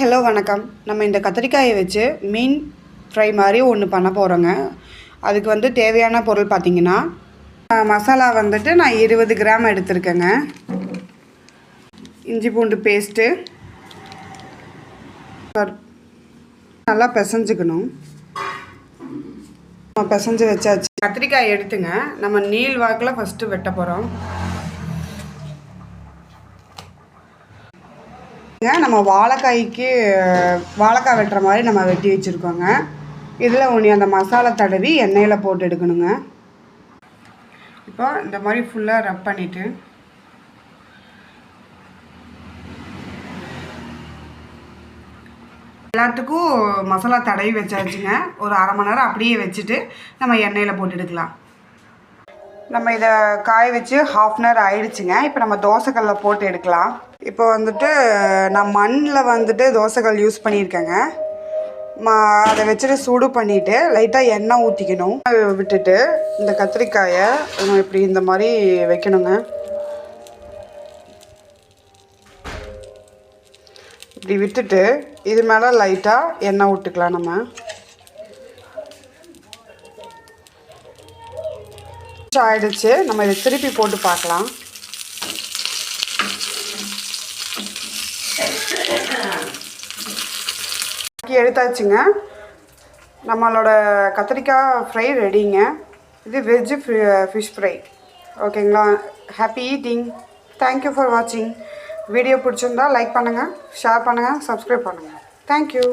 Hello வணக்கம். நம்ம இந்த கத்திரிக்காயை வச்சு மீன் ஃப்ரை மாதிரி ஒன்று பண்ண போகிறோங்க. அதுக்கு வந்து தேவையான பொருள் பார்த்திங்கன்னா, மசாலா வந்துட்டு நான் 20 கிராம் எடுத்திருக்கேங்க. இஞ்சி பூண்டு பேஸ்ட்டு நல்லா பிசைஞ்சுக்கணும். பிசைஞ்சு வச்சாச்சு. கத்திரிக்காய் எடுத்துங்க. நம்ம நீள் வாக்கில் ஃபஸ்ட்டு வெட்ட போகிறோம். நம்ம வாழைக்காய் வெட்டுற மாதிரி நம்ம வெட்டி வச்சுருக்கோங்க. இதில் அந்த மசாலா தடவி எண்ணெயில் போட்டு எடுக்கணுங்க. இப்போ இந்த மாதிரி ஃபுல்லாக ரப் பண்ணிவிட்டு எல்லாத்துக்கும் மசாலா தடவி வச்சாச்சுங்க. ஒரு அரை மணி நேரம் அப்படியே வச்சுட்டு நம்ம எண்ணெயில் போட்டு எடுக்கலாம். நம்ம இதை காய வச்சு ½ அன் ஹவர் ஆயிடுச்சுங்க. இப்போ நம்ம தோசைக்கல்ல போட்டு எடுக்கலாம். இப்போ வந்துட்டு நான் மண்ணில் வந்துட்டு தோசைக்கல் யூஸ் பண்ணியிருக்கேங்க. அதை வச்சுட்டு சூடு பண்ணிவிட்டு லைட்டாக எண்ணெய் ஊற்றிக்கணும். விட்டுட்டு இந்த கத்திரிக்காயை இப்படி இந்த மாதிரி வைக்கணுங்க. இப்படி விட்டுட்டு இது மேலே லைட்டாக எண்ணெய் விட்டுக்கலாம். நம்ம ஆயிடுச்சு. நம்ம இதை திருப்பி போட்டு பார்க்கலாம். எடுத்தாச்சுங்க. நம்மளோட கத்திரிக்காய் ஃப்ரை ரெடிங்க. இது வெஜ்ஜு ஃபிஷ் ஃப்ரை. ஓகேங்களா? Happy eating. தேங்க்யூ ஃபார் வாட்சிங். வீடியோ பிடிச்சிருந்தா லைக் பண்ணுங்கள், ஷேர் பண்ணுங்கள், சப்ஸ்கிரைப் பண்ணுங்கள். தேங்க்யூ.